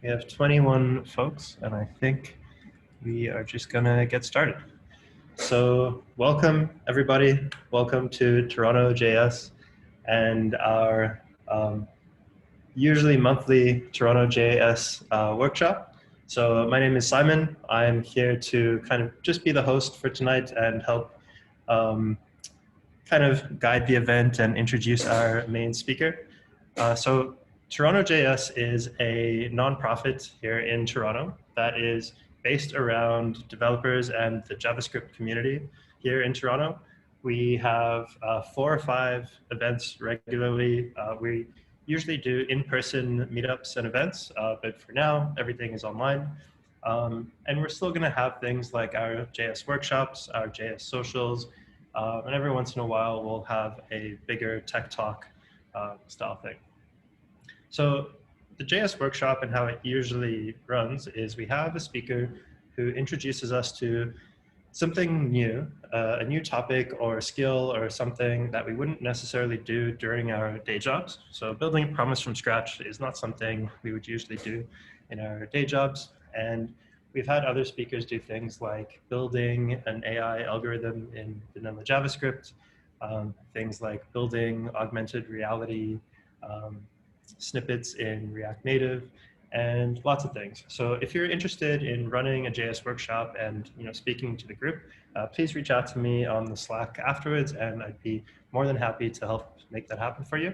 We have 21 folks, and I think we are just gonna get started. So welcome, everybody. Welcome to TorontoJS and our usually monthly TorontoJS workshop. So my name is Simon. I'm here to kind of just be the host for tonight and help kind of guide the event and introduce our main speaker. So TorontoJS is a nonprofit here in Toronto that is based around developers and the JavaScript community here in Toronto. We have 4 or 5 events regularly. We usually do in-person meetups and events, but for now, everything is online. And we're still gonna have things like our JS workshops, our JS socials, and every once in a while, we'll have a bigger tech talk style thing. So the JS workshop and how it usually runs is we have a speaker who introduces us to something new, a new topic or a skill or something that we wouldn't necessarily do during our day jobs. So building a promise from scratch is not something we would usually do in our day jobs. And we've had other speakers do things like building an AI algorithm in vanilla JavaScript, things like building augmented reality snippets in React Native, and lots of things. So if you're interested in running a JS workshop and speaking to the group, please reach out to me on the Slack afterwards, and I'd be more than happy to help make that happen for you.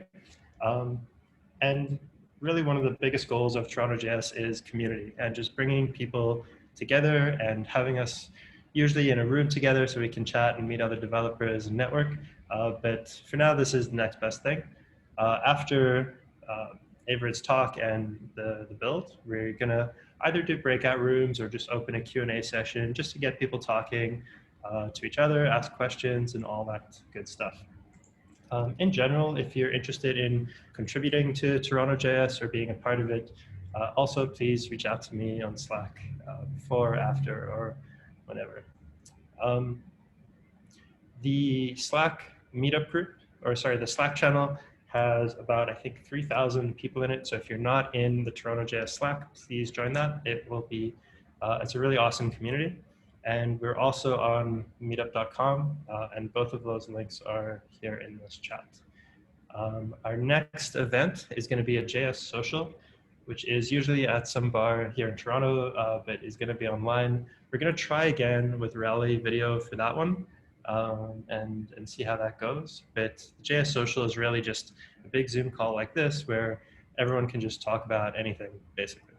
And really one of the biggest goals of TorontoJS is community and just bringing people together and having us usually in a room together so we can chat and meet other developers and network. But for now, this is the next best thing. After Averett's talk and the build, we're gonna either do breakout rooms or just open a Q&A session just to get people talking to each other, ask questions and all that good stuff. In general, if you're interested in contributing to TorontoJS or being a part of it, also please reach out to me on Slack before, after, or whenever. The Slack meetup group, or sorry, the Slack channel has about, I think, 3,000 people in it. So if you're not in the TorontoJS Slack, please join that. It will be, it's a really awesome community. And we're also on meetup.com, and both of those links are here in this chat. Our next event is going to be a JS social, which is usually at some bar here in Toronto, but is going to be online. We're going to try again with rally video for that one. And see how that goes. But the JS social is really just a big Zoom call like this where everyone can just talk about anything, basically.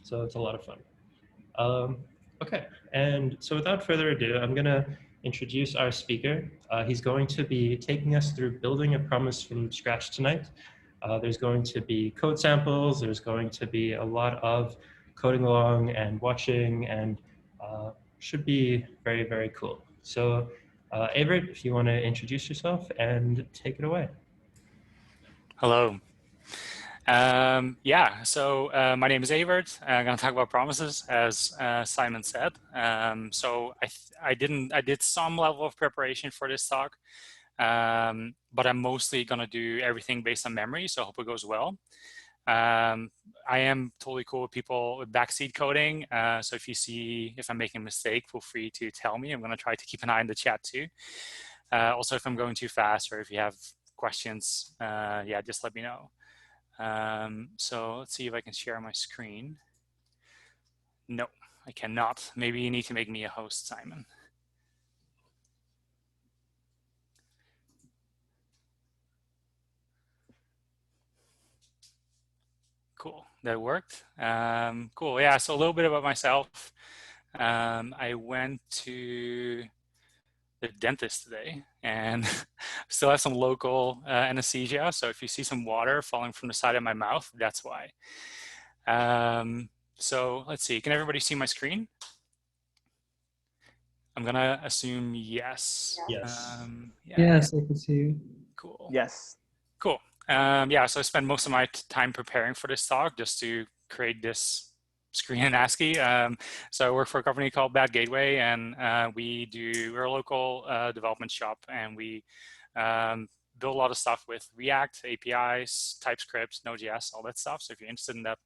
So it's a lot of fun. Okay, and so without further ado, I'm gonna introduce our speaker. He's going to be taking us through building a promise from scratch tonight. There's going to be code samples, there's going to be a lot of coding along and watching, and should be very, very cool. So Averett, if you want to introduce yourself and take it away. Hello. Yeah, so my name is Averett. I'm going to talk about promises, as Simon said. So I did some level of preparation for this talk, but I'm mostly going to do everything based on memory, so I hope it goes well. I am totally cool with people with backseat coding. So if I'm making a mistake, feel free to tell me. I'm going to try to keep an eye on the chat too. Also, if I'm going too fast or if you have questions, yeah, just let me know. So let's see if I can share my screen. No, I cannot. Maybe you need to make me a host, Simon. Cool, that worked. Cool, yeah, so a little bit about myself. I went to the dentist today and still have some local anesthesia. So if you see some water falling from the side of my mouth, that's why. So let's see, can everybody see my screen? I'm gonna assume yes. Yes. Yeah. Yes, I can see you. Cool. Yes. Cool. Yeah, so I spent most of my time preparing for this talk just to create this screen in ASCII. So I work for a company called Bad Gateway, and we're a local development shop, and we build a lot of stuff with React, APIs, TypeScript, Node.js, all that stuff. So if you're interested in that,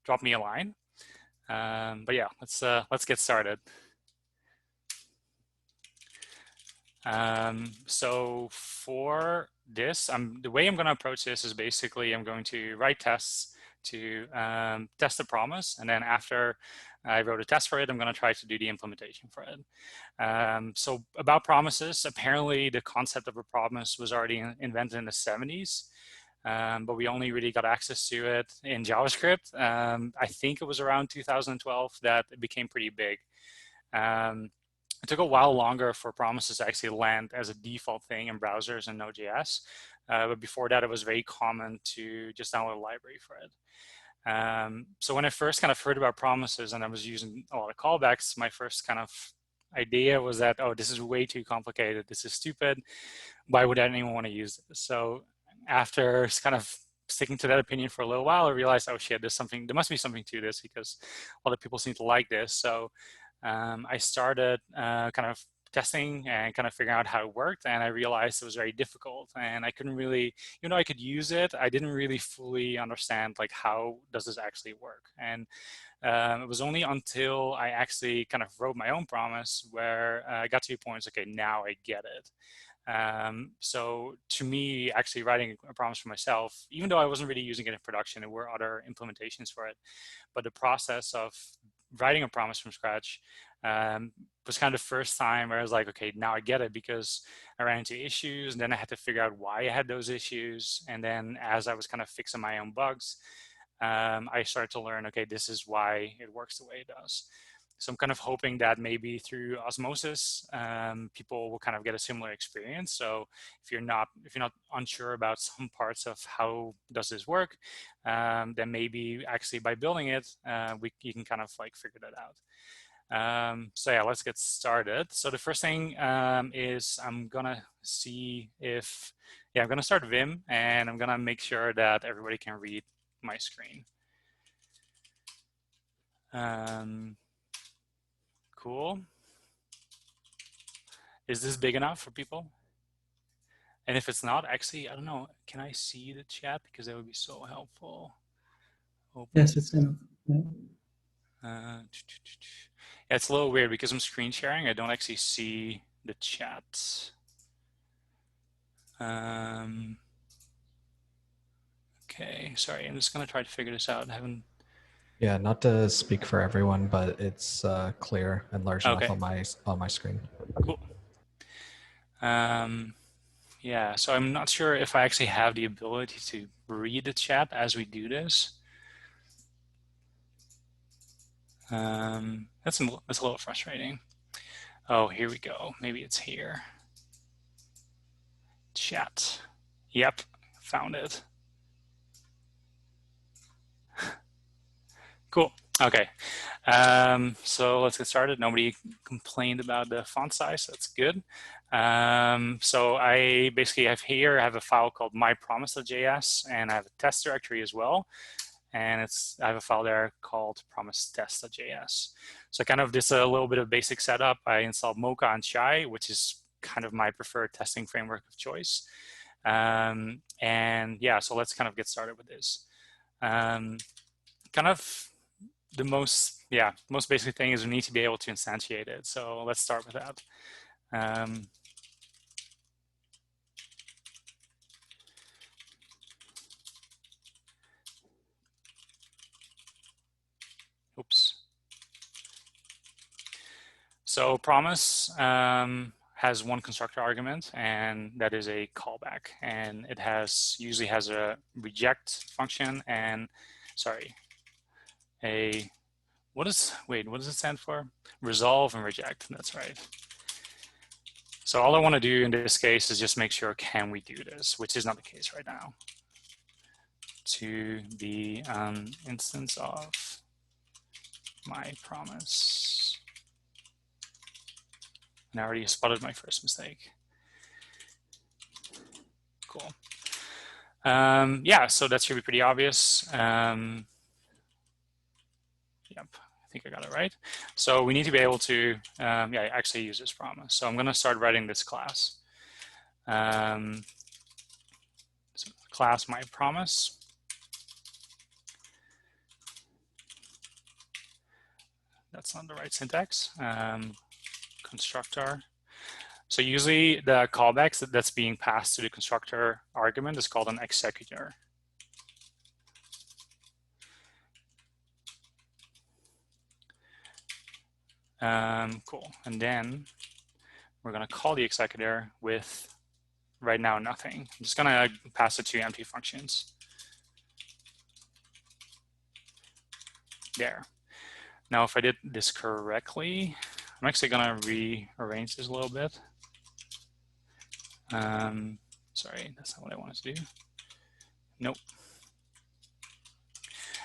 drop me a line. But yeah, let's get started. So for this, the way I'm going to approach this is basically I'm going to write tests to test the promise, and then after I wrote a test for it, I'm going to try to do the implementation for it. So about promises, apparently the concept of a promise was already invented in the 70s. But we only really got access to it in JavaScript. I think it was around 2012 that it became pretty big. It took a while longer for promises to actually land as a default thing in browsers and Node.js. But before that, it was very common to just download a library for it. So when I first kind of heard about promises and I was using a lot of callbacks, my first kind of idea was that, oh, this is way too complicated. This is stupid. Why would anyone want to use this? So after kind of sticking to that opinion for a little while, I realized, oh shit, there must be something to this because a lot of people seem to like this. So I started kind of testing and kind of figuring out how it worked, and I realized it was very difficult, and I couldn't really, even though I could use it, I didn't really fully understand like how does this actually work. And it was only until I actually kind of wrote my own promise where I got to a point, okay, now I get it. So to me, actually writing a promise for myself, even though I wasn't really using it in production, there were other implementations for it, but the process of writing a promise from scratch was kind of the first time where I was like, okay, now I get it, because I ran into issues and then I had to figure out why I had those issues. And then as I was kind of fixing my own bugs, I started to learn, okay, this is why it works the way it does. So I'm kind of hoping that maybe through osmosis, people will kind of get a similar experience. So if you're not unsure about some parts of how does this work, then maybe actually by building it, you can kind of like figure that out. So yeah, let's get started. So the first thing is I'm gonna see if, I'm gonna start Vim, and I'm gonna make sure that everybody can read my screen. Cool. Is this big enough for people? And if it's not, actually, I don't know, can I see the chat? Because that would be so helpful. Open. Yes, it's enough. Yeah. Yeah, it's a little weird because I'm screen sharing. I don't actually see the chat. Okay, sorry, I'm just gonna try to figure this out. I haven't. Yeah, not to speak for everyone, but it's clear and large enough on my screen. Cool. Yeah, so I'm not sure if I actually have the ability to read the chat as we do this. That's a little frustrating. Oh, here we go. Maybe it's here. Chat. Yep, found it. Cool. Okay. So let's get started. Nobody complained about the font size. That's good. So I basically have a file called mypromise.js, and I have a test directory as well. And I have a file there called promise-test.js. So kind of just a little bit of basic setup. I installed Mocha and Chai, which is kind of my preferred testing framework of choice. And yeah, so let's kind of get started with this. Kind of the most basic thing is we need to be able to instantiate it. So let's start with that. Oops. So promise has one constructor argument, and that is a callback. And it usually has a reject function and, what does it stand for? Resolve and reject, that's right. So all I want to do in this case is just make sure, can we do this, which is not the case right now. To the instance of my promise. And I already spotted my first mistake. Cool. Yeah, so that should be pretty obvious. Yep, I think I got it right. So we need to be able to actually use this promise. So I'm going to start writing this class. So class my promise. that's not the right syntax. Constructor. So usually the callbacks that's being passed to the constructor argument is called an executor. Cool. And then we're going to call the executor with right now nothing. I'm just going to pass it to empty functions. There. Now, if I did this correctly, I'm actually going to rearrange this a little bit. Sorry, that's not what I wanted to do. Nope.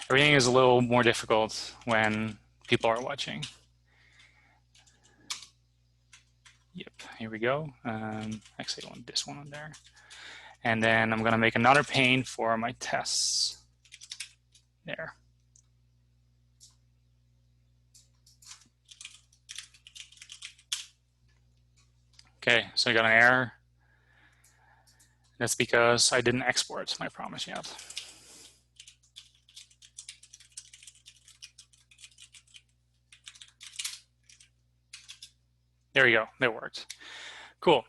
Everything is a little more difficult when people are watching. Yep, here we go. Actually, I want this one on there. And then I'm going to make another pane for my tests. There. Okay, so I got an error. That's because I didn't export my promise yet. There we go, that worked. Cool.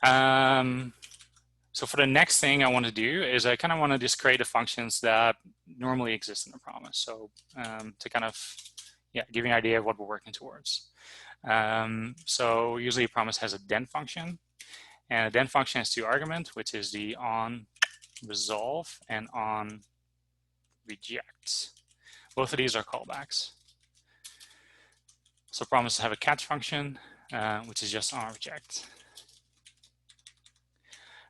So for the next thing I want to do is I kind of want to just create the functions that normally exist in the promise. So to kind of give you an idea of what we're working towards. So usually a promise has a den function, and a den function has two arguments, which is the on resolve and on reject. Both of these are callbacks. So promises have a catch function, which is just on reject.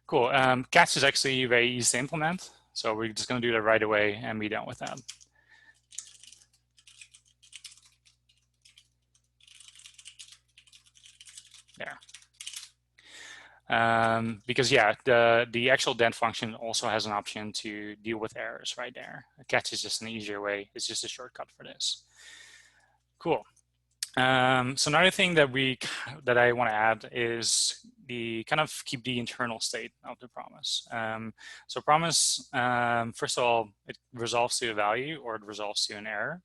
Cool. Catch is actually very easy to implement. So we're just going to do that right away and be done with that. There. Because the actual den function also has an option to deal with errors right there. A catch is just an easier way. It's just a shortcut for this. Cool. So another thing that I want to add is the kind of keep the internal state of the promise. So promise, first of all, it resolves to a value or it resolves to an error.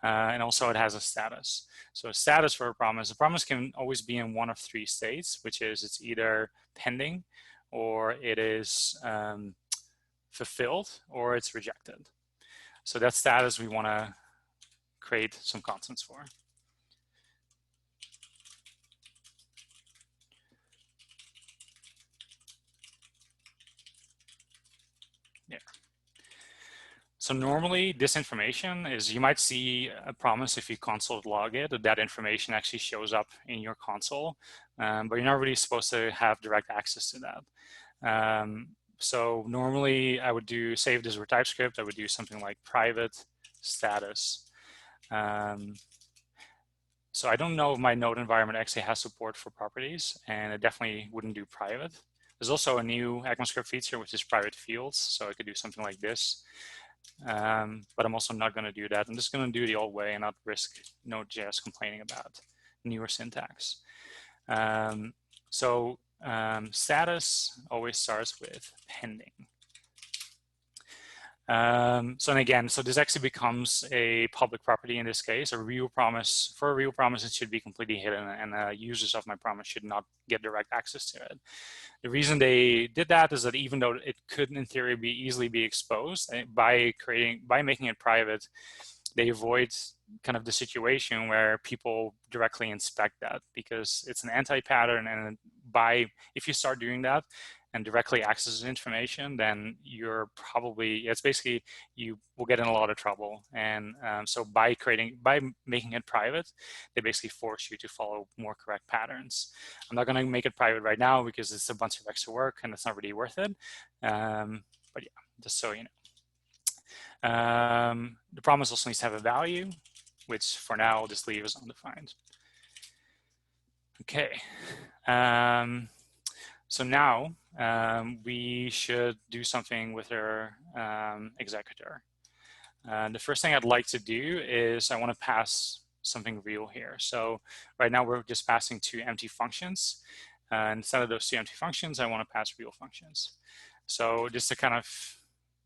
And also it has a status. So a status for a promise can always be in one of three states, which is it's either pending or it is fulfilled or it's rejected. So that status we want to create some constants for. Yeah. So normally this information is, you might see a promise if you console log it, that information actually shows up in your console, but you're not really supposed to have direct access to that. So normally I would do, say if this were TypeScript, I would do something like private status. So I don't know if my node environment actually has support for properties, and it definitely wouldn't do private. There's also a new ECMAScript feature, which is private fields. So I could do something like this. But I'm also not going to do that. I'm just going to do the old way and not risk Node.js complaining about newer syntax. Status always starts with pending. So this actually becomes a public property in this case. A real promise, for a real promise, it should be completely hidden, and users of my promise should not get direct access to it. The reason they did that is that even though it could, in theory, easily be exposed, by making it private, they avoid kind of the situation where people directly inspect that, because it's an anti-pattern, and if you start doing that and directly access information, then you're probably, it's basically, you will get in a lot of trouble. And so by making it private, they basically force you to follow more correct patterns. I'm not going to make it private right now because it's a bunch of extra work and it's not really worth it. But yeah, just so you know. The promise also needs to have a value, which for now I'll just leave as undefined. Okay. So now we should do something with our executor. The first thing I'd like to do is I want to pass something real here. So right now we're just passing two empty functions. Instead of those two empty functions, I want to pass real functions. So just to kind of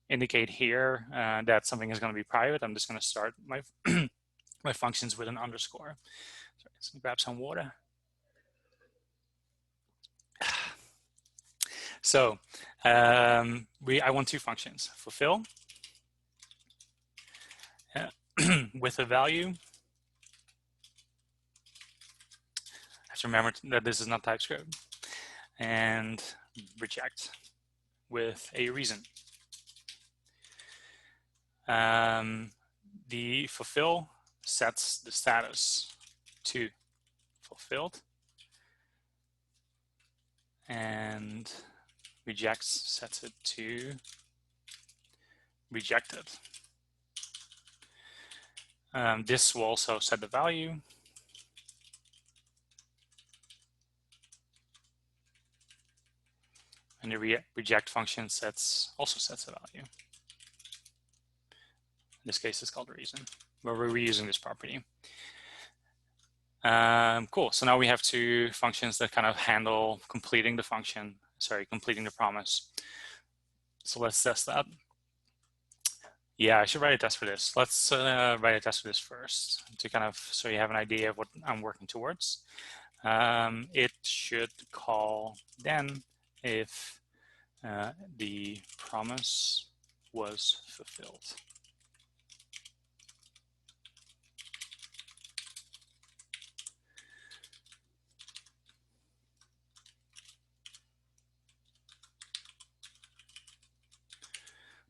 indicate here that something is going to be private, I'm just going to start my my functions with an underscore. Sorry, let's grab some water. So I want two functions: fulfill with a value. I have to remember that this is not TypeScript, and reject with a reason. The fulfill sets the status to fulfilled, and rejects sets it to rejected. This will also set the value. And the reject function also sets a value. In this case, it's called reason, but we're reusing this property. Cool. So now we have two functions that kind of handle completing the function, completing the promise. So let's test that. Yeah, I should write a test for this. Let's write a test for this first to kind of, so you have an idea of what I'm working towards. It should call then if the promise was fulfilled.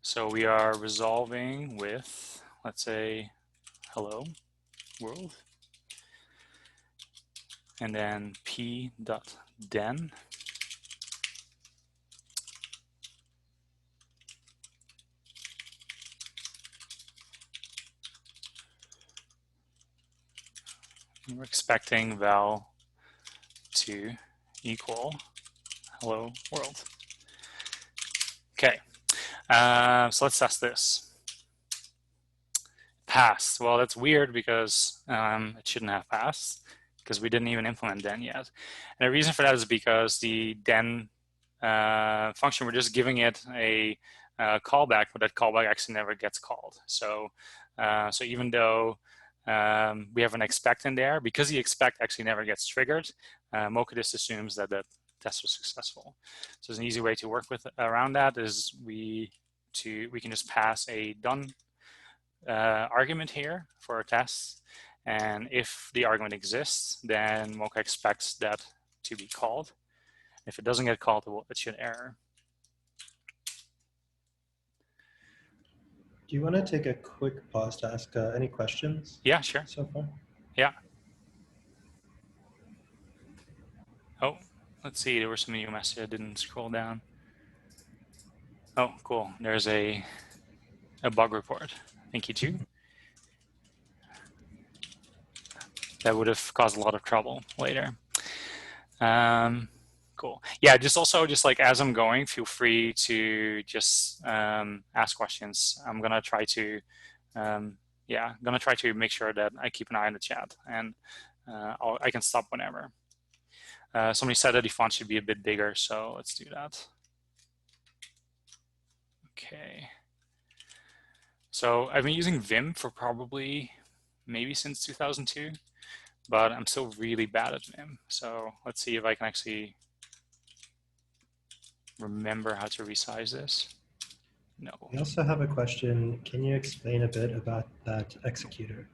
So we are resolving with, let's say, hello world, and then p.then. We're expecting val to equal hello world. Okay, so let's test this. Passed. Well, that's weird because it shouldn't have passed because we didn't even implement then yet. And the reason for that is because the then function, we're just giving it a callback, but that callback actually never gets called. So, so even though we have an expect in there, because the expect actually never gets triggered, Mocha just assumes that the test was successful. So there's an easy way to work with around that is we can just pass a done argument here for our tests, and if the argument exists, then Mocha expects that to be called. If it doesn't get called, it should error. Do you want to take a quick pause to ask any questions? Yeah, sure. So far? Yeah. Oh, let's see. There was some new message. I didn't scroll down. Oh, cool. There's a bug report. Thank you, too. That would have caused a lot of trouble later. Cool. Yeah, just like as I'm going, feel free to just ask questions. I'm gonna try to, make sure that I keep an eye on the chat, and I can stop whenever. Somebody said that the font should be a bit bigger, so let's do that. Okay. So I've been using Vim for maybe since 2002, but I'm still really bad at Vim. So let's see if I can actually remember how to resize this. No. We also have a question. Can you explain a bit about that executor?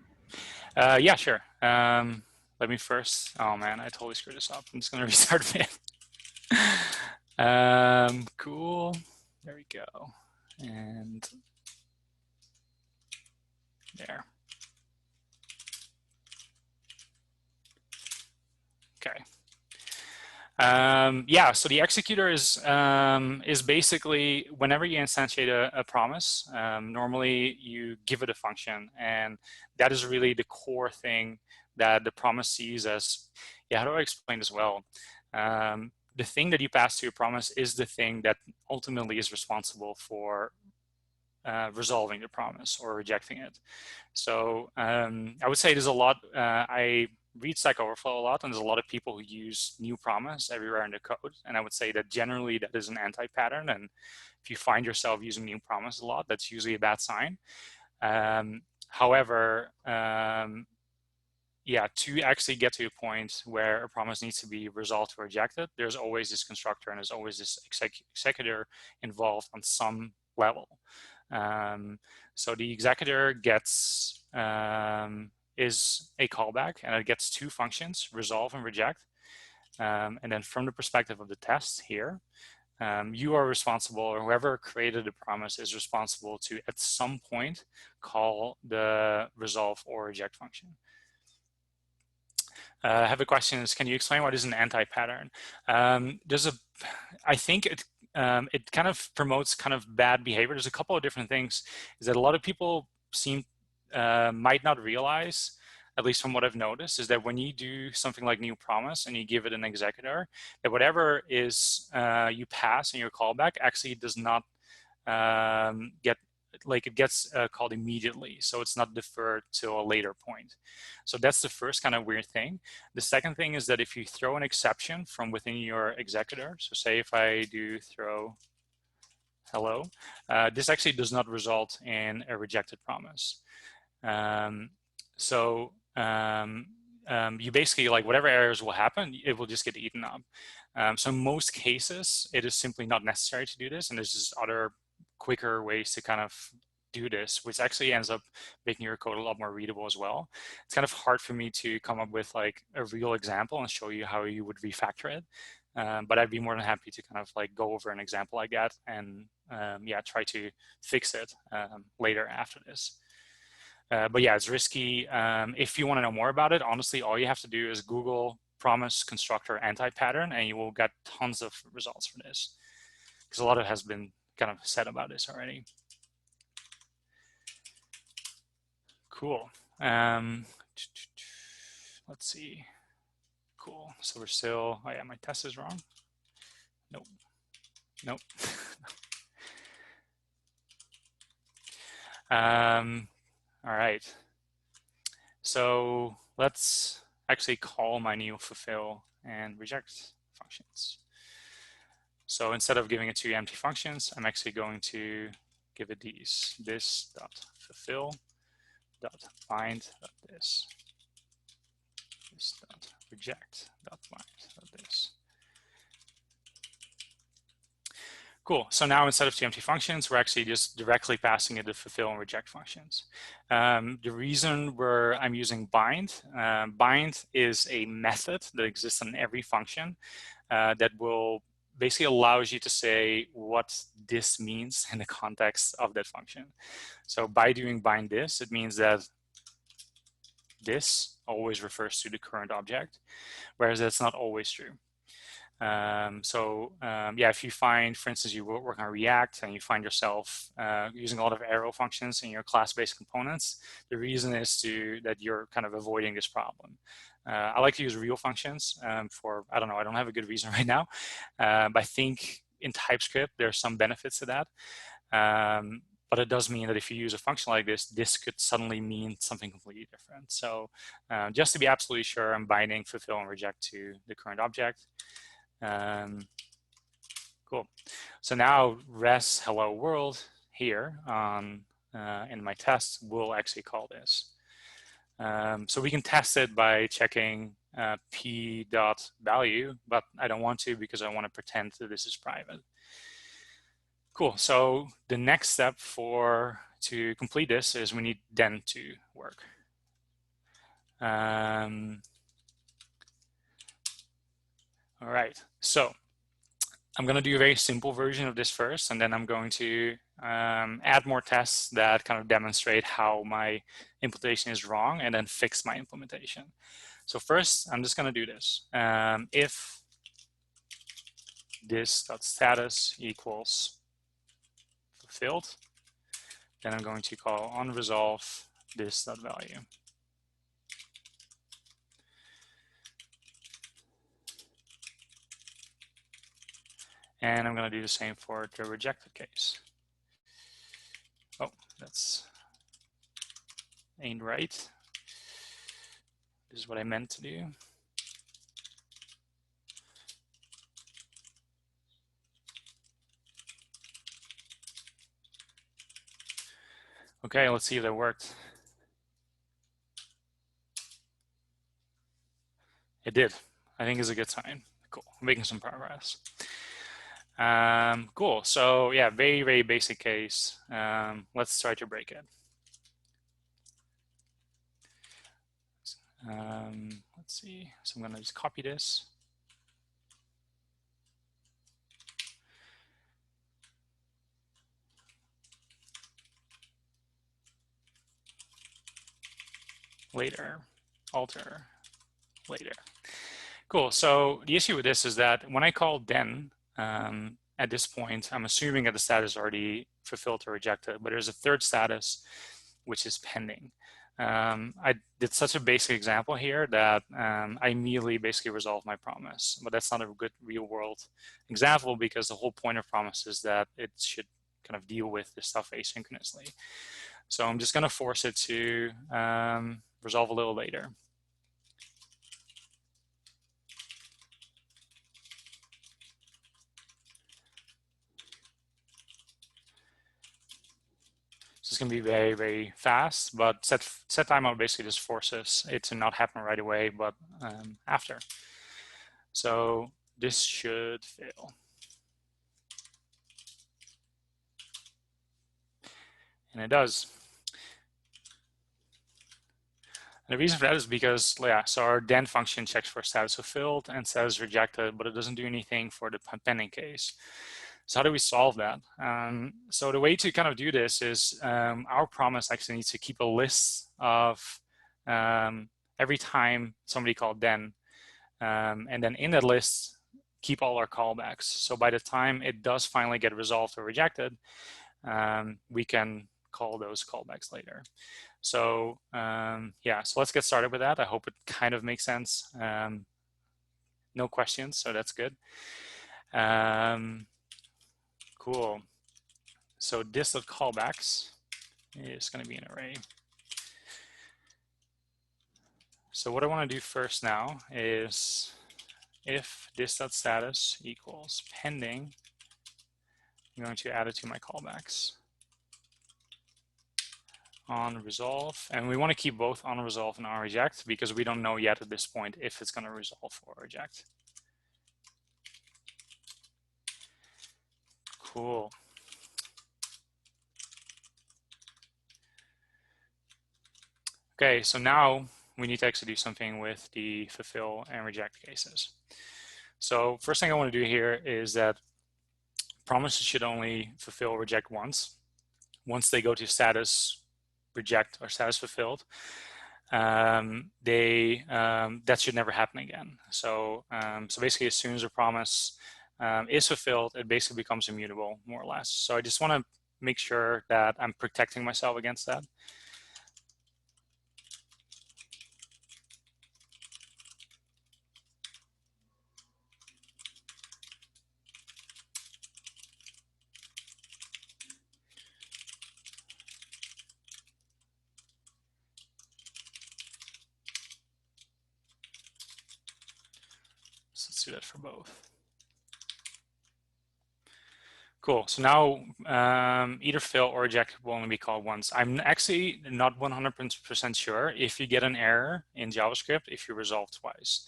Yeah, sure. Let me first, oh man, I totally screwed this up. I'm just gonna restart Vim. Cool, there we go. And there. Okay. Yeah, so the executor is basically whenever you instantiate a promise, normally you give it a function, and that is really the core thing that the promise sees as, yeah, how do I explain this well? The thing that you pass to your promise is the thing that ultimately is responsible for resolving the promise or rejecting it. So I would say there's a lot, I read Stack Overflow a lot, and there's a lot of people who use new promise everywhere in the code. And I would say that generally that is an anti-pattern. And if you find yourself using new promise a lot, that's usually a bad sign. However, yeah, to actually get to a point where a promise needs to be resolved or rejected, there's always this constructor and there's always this executor involved on some level. So the executor gets is a callback, and it gets two functions, resolve and reject. And then from the perspective of the test here, you are responsible, or whoever created the promise is responsible to, at some point, call the resolve or reject function. I have a question is, can you explain what is an anti-pattern? I think it kind of promotes kind of bad behavior. There's a couple of different things, is that a lot of people might not realize, at least from what I've noticed, is that when you do something like new promise and you give it an executor, that whatever is you pass in your callback actually does not it gets called immediately. So it's not deferred to a later point. So that's the first kind of weird thing. The second thing is that if you throw an exception from within your executor, so say if I do throw hello, this actually does not result in a rejected promise. You basically, like, whatever errors will happen, it will just get eaten up. So in most cases, it is simply not necessary to do this, and there's just other quicker ways to kind of do this, which actually ends up making your code a lot more readable as well. It's kind of hard for me to come up with like a real example and show you how you would refactor it. But I'd be more than happy to kind of like go over an example like that and yeah, try to fix it later after this. But yeah, it's risky. If you want to know more about it, honestly, all you have to do is Google promise constructor anti-pattern, and you will get tons of results for this, because a lot of it has been kind of said about this already. Cool. Let's see. Cool. So we're still, oh yeah, my test is wrong. Nope. Nope. All right. So let's actually call my new fulfill and reject functions. So instead of giving it two empty functions, I'm actually going to give it these: this dot fulfill dot bind dot this dot reject dot bind dot this. Cool. So now instead of two empty functions, we're actually just directly passing it the fulfill and reject functions. The reason I'm using bind, bind is a method that exists in every function that will basically allows you to say what this means in the context of that function. So by doing bind this, it means that this always refers to the current object, whereas that's not always true. Yeah, if you find, for instance, you work on React and you find yourself using a lot of arrow functions in your class-based components, the reason is that you're kind of avoiding this problem. I like to use real functions for, I don't know, I don't have a good reason right now, but I think in TypeScript, there's some benefits to that. But it does mean that if you use a function like this, this could suddenly mean something completely different. So just to be absolutely sure, I'm binding fulfill and reject to the current object. Cool. So now res hello world here on in my test will actually call this. So we can test it by checking p.value, but I don't want to because I want to pretend that this is private. Cool. So the next step to complete this is we need then to work. All right. So I'm going to do a very simple version of this first, and then I'm going to add more tests that kind of demonstrate how my implementation is wrong and then fix my implementation. So first, I'm just going to do this. If this.status equals fulfilled, then I'm going to call onResolve this.value. And I'm going to do the same for the rejected case. Oh, that's ain't right. This is what I meant to do. Okay, let's see if that worked. It did. I think it's a good sign. Cool. Making some progress. Cool. So yeah, very, very basic case. Let's try to break it. Let's see. So I'm going to just copy this. Later, alter, later. Cool. So the issue with this is that when I call then, at this point, I'm assuming that the status is already fulfilled or rejected, but there's a third status, which is pending. I did such a basic example here that I immediately basically resolved my promise, but that's not a good real world example because the whole point of promise is that it should kind of deal with this stuff asynchronously. So I'm just going to force it to resolve a little later. So it's going to be very, very fast, but set timeout basically just forces it to not happen right away, but after. So this should fail. And it does. And the reason for that is because, yeah, so our then function checks for status fulfilled and status rejected, but it doesn't do anything for the pending case. So how do we solve that? So the way to kind of do this is our promise actually needs to keep a list of every time somebody called then. And then in that list, keep all our callbacks. So by the time it does finally get resolved or rejected, we can call those callbacks later. So yeah, so let's get started with that. I hope it kind of makes sense. No questions, so that's good. Cool. So this.callbacks is going to be an array. So what I want to do first now is if this.status equals pending, I'm going to add it to my callbacks. On resolve, and we want to keep both on resolve and on reject because we don't know yet at this point if it's going to resolve or reject. Cool. Okay, so now we need to actually do something with the fulfill and reject cases. So first thing I want to do here is that promises should only fulfill or reject once. Once they go to status reject or status fulfilled, that should never happen again. So, so basically, as soon as a promise is fulfilled, it basically becomes immutable, more or less. So I just want to make sure that I'm protecting myself against that. So let's do that for both. Cool. So now either fill or reject will only be called once. I'm actually not 100% sure if you get an error in JavaScript if you resolve twice.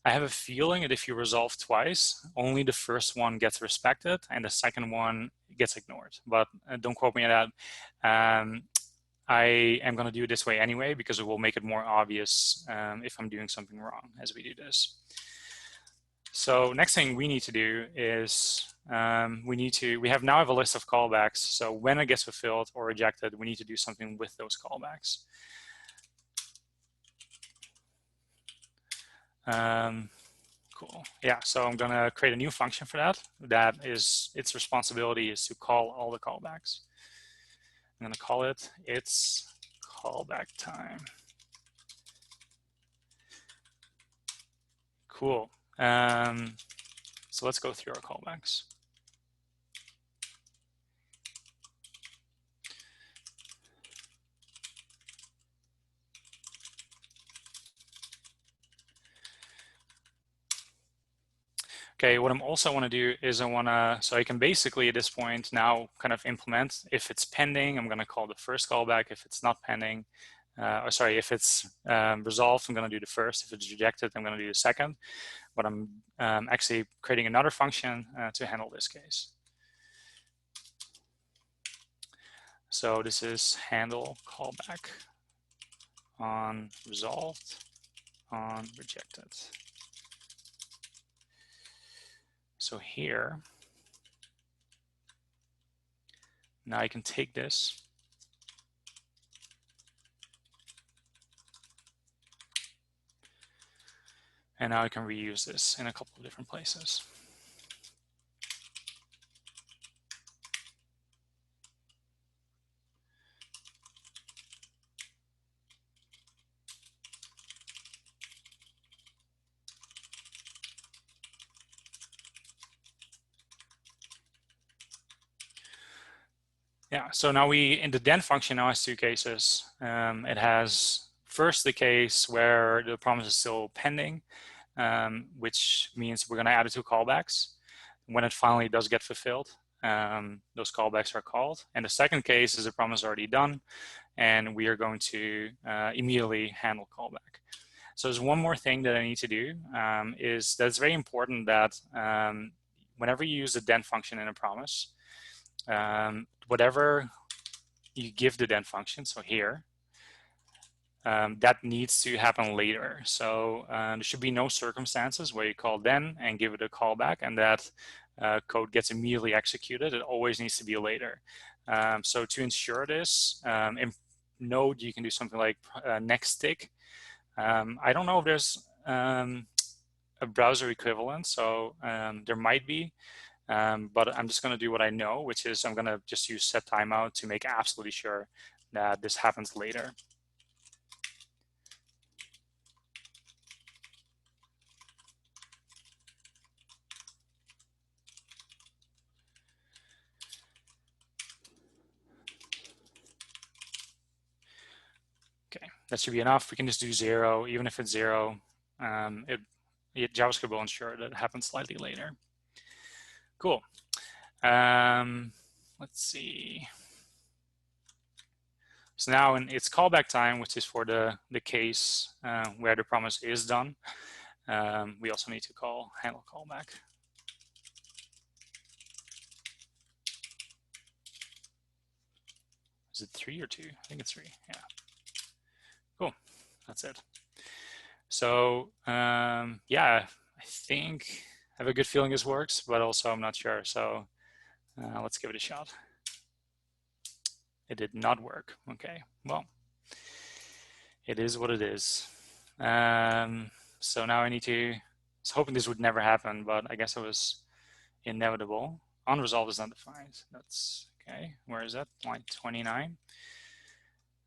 I have a feeling that if you resolve twice, only the first one gets respected and the second one gets ignored. But don't quote me on that. I am going to do it this way anyway because it will make it more obvious if I'm doing something wrong as we do this. So next thing we need to do is we now have a list of callbacks. So when it gets fulfilled or rejected, we need to do something with those callbacks. Cool. Yeah, so I'm going to create a new function for that. That is, its responsibility is to call all the callbacks. I'm going to call it its callback time. Cool. So let's go through our callbacks. Okay, what I'm also want to do is so I can basically at this point now kind of implement, if it's pending, I'm going to call the first callback. If it's not pending, sorry, if it's resolved, I'm going to do the first. If it's rejected, I'm going to do the second. But I'm actually creating another function to handle this case. So this is handle callback on resolved on rejected. So here, now I can take this and now I can reuse this in a couple of different places. Yeah, so now in the then function now has two cases. It has first the case where the promise is still pending, which means we're going to add it to callbacks. When it finally does get fulfilled, those callbacks are called. And the second case is a promise already done, and we are going to immediately handle callback. So there's one more thing that I need to do, is that it's very important that whenever you use the then function in a promise, whatever you give the then function, so here, that needs to happen later. So there should be no circumstances where you call then and give it a callback and that code gets immediately executed. It always needs to be later. So to ensure this, in Node, you can do something like next tick. I don't know if there's a browser equivalent, so there might be. But I'm just going to do what I know, which is I'm going to just use set timeout to make absolutely sure that this happens later. Okay, that should be enough. We can just do 0, even if it's 0. JavaScript will ensure that it happens slightly later. Cool. Let's see. So now it's callback time, which is for the case where the promise is done. We also need to handle callback. Is it 3 or 2? I think it's 3. Yeah. Cool. That's it. So yeah, I think I have a good feeling this works, but also I'm not sure. So let's give it a shot. It did not work. Okay, well, it is what it is. So now I need to, I was hoping this would never happen, but I guess it was inevitable. Unresolved is not defined. That's okay. Where is that? Line 29.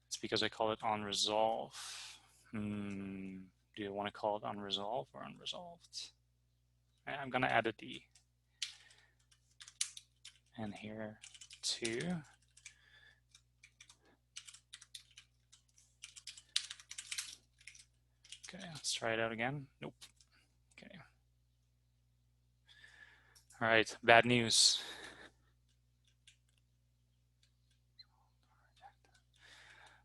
It's because I call it unresolved. Do you want to call it unresolved or unresolved? I'm going to add a D. And here, 2. Okay, let's try it out again. Nope. Okay. All right, bad news.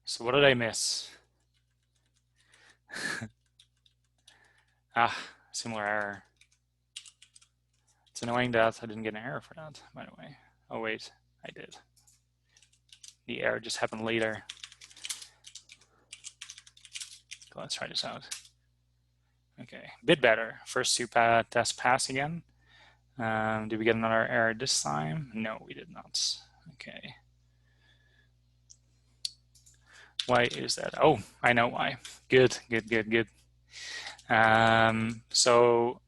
So what did I miss? Similar error. It's annoying that I didn't get an error for that, by the way. Oh wait, I did. The error just happened later. Let's try this out. Okay, a bit better. First 2 tests pass again. Did we get another error this time? No, we did not. Okay. Why is that? Oh, I know why. Good, good, good, good. So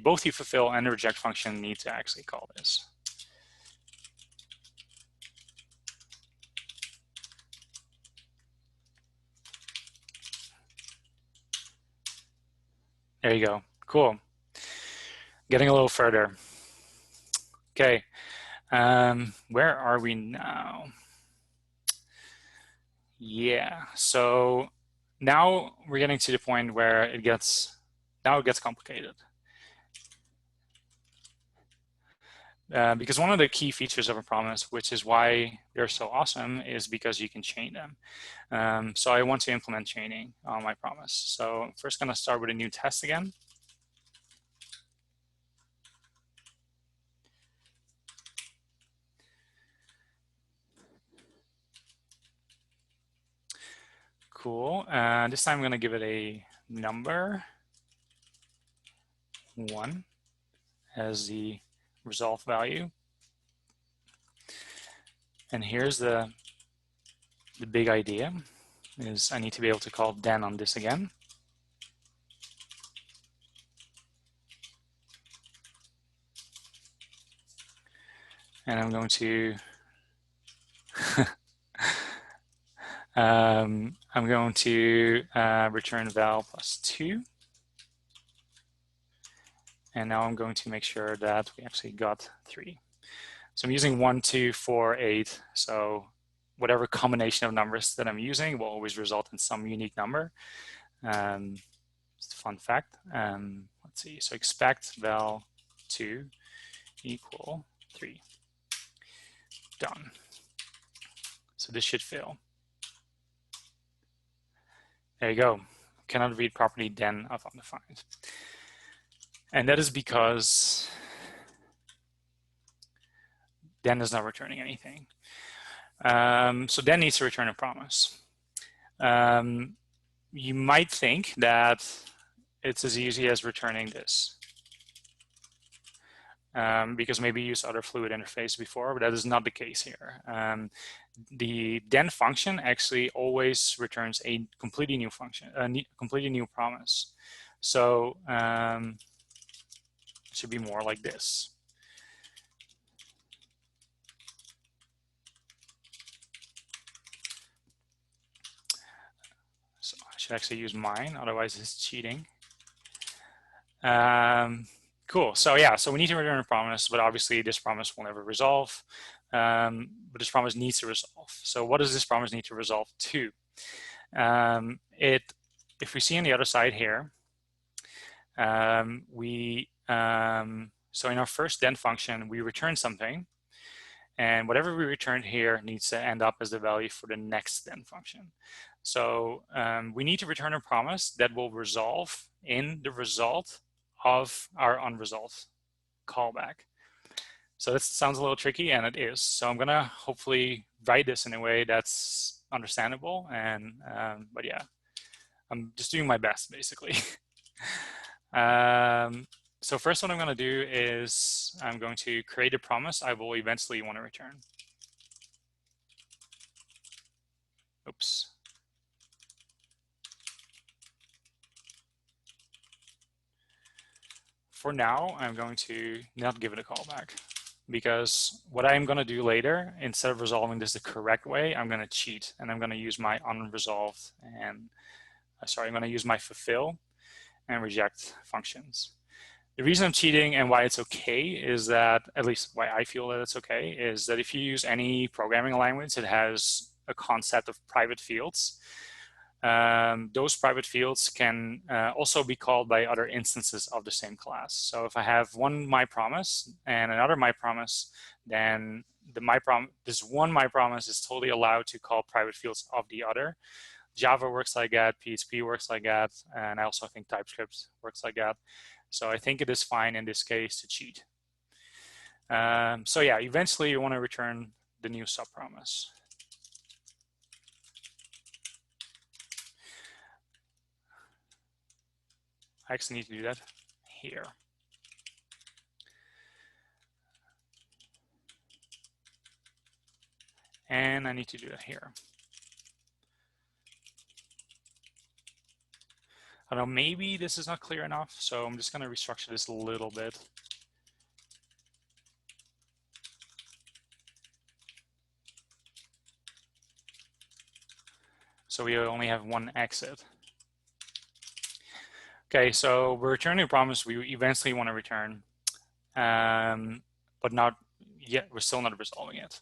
both the fulfill and the reject function need to actually call this. There you go. Cool. Getting a little further. Okay. Where are we now? Yeah. So now we're getting to the point where it gets complicated. because one of the key features of a promise, which is why they're so awesome, is because you can chain them. So I want to implement chaining on my promise. So I'm first going to start with a new test again. Cool. This time I'm going to give it a number 1 as the result value. And here's the big idea is I need to be able to call then on this again. And I'm going to return val plus 2. And now I'm going to make sure that we actually got 3. So I'm using 1, 2, 4, 8. So whatever combination of numbers that I'm using will always result in some unique number. It's a fun fact. Let's see. So expect val 2 equal 3. Done. So this should fail. There you go. Cannot read property then of undefined. And that is because then is not returning anything. So then needs to return a promise. You might think that it's as easy as returning this. Because maybe you used other fluid interface before, but that is not the case here. The then function actually always returns a completely new function, a completely new promise. So it should be more like this. So I should actually use mine, otherwise it's cheating. Cool. So yeah, so we need to return a promise, but obviously this promise will never resolve. But this promise needs to resolve. So what does this promise need to resolve to? If we see on the other side here, so in our first then function, we return something, and whatever we returned here needs to end up as the value for the next then function. So we need to return a promise that will resolve in the result of our unresolved callback. So this sounds a little tricky, and it is. So I'm gonna hopefully write this in a way that's understandable. And but yeah, I'm just doing my best basically. So first, what I'm gonna do is I'm going to create a promise I will eventually want to return. Oops. For now, I'm going to not give it a callback, because what I'm going to do later, instead of resolving this the correct way, I'm going to cheat, and I'm going to use my unresolved and I'm going to use my fulfill and reject functions. The reason I'm cheating and why it's okay is that, at least why I feel that it's okay, is that if you use any programming language that has a concept of private fields, those private fields can also be called by other instances of the same class. So if I have one myPromise and another myPromise, then this one myPromise is totally allowed to call private fields of the other. Java works like that, PHP works like that, and I also think TypeScript works like that. So I think it is fine in this case to cheat. So yeah, eventually you want to return the new subpromise. I actually need to do that here. And I need to do that here. I don't know, maybe this is not clear enough, so I'm just going to restructure this a little bit. So we only have one exit. Okay, so we're returning a promise we eventually want to return, but not yet. We're still not resolving it.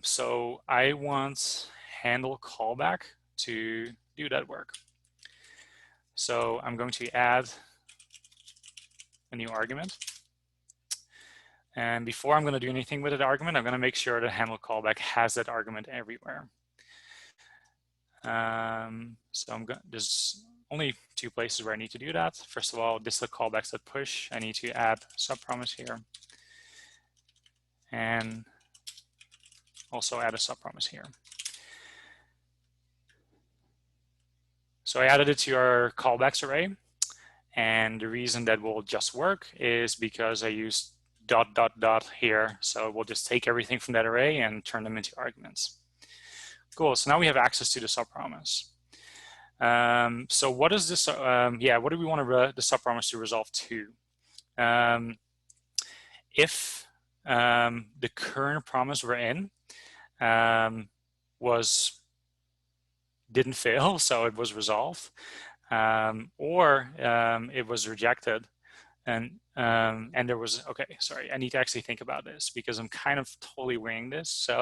So I want handle callback to do that work. So I'm going to add a new argument, And before I'm going to do anything with that argument, I'm going to make sure the handle callback has that argument everywhere. So there's only two places where I need to do that. First of all, this is the callbacks.push. I need to add subpromise here, and also add a subpromise here. So I added it to our callbacks array, and the reason that will just work is because I used ... here. So we'll just take everything from that array and turn them into arguments. Cool. So now we have access to the subpromise. So what is this? What do we want the subpromise to resolve to? If the current promise we're in didn't fail, so it was resolved, or it was rejected, and there was, okay, sorry, I need to actually think about this because I'm kind of totally winging this. So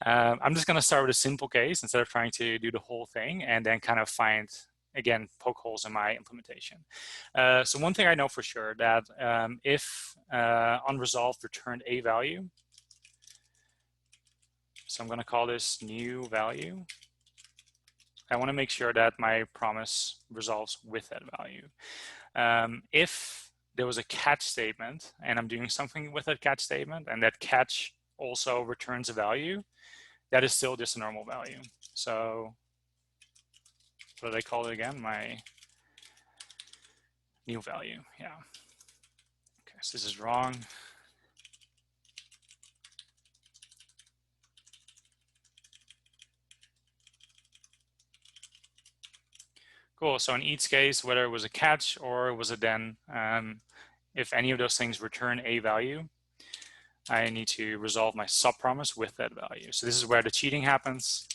I'm just going to start with a simple case instead of trying to do the whole thing, and then kind of find, again, poke holes in my implementation. So one thing I know for sure, that if unresolved returned a value, so I'm going to call this new value, I want to make sure that my promise resolves with that value. If there was a catch statement and I'm doing something with that catch statement and that catch also returns a value, that is still just a normal value. So what do they call it again? My new value, yeah. Okay, so this is wrong. Cool, so in each case, whether it was a catch or it was a then, if any of those things return a value, I need to resolve my subpromise with that value. So this is where the cheating happens.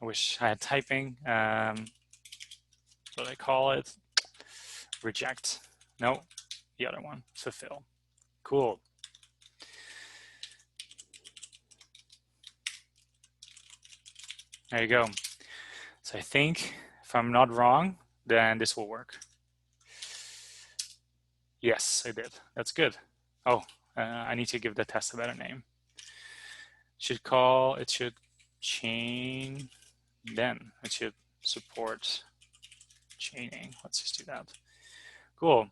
I wish I had typing. What do I call it? Reject. No, the other one, fulfill. Cool. There you go. So I think if I'm not wrong, then this will work. Yes, I did. That's good. Oh, I need to give the test a better name. It should chain then. It should support chaining. Let's just do that. Cool.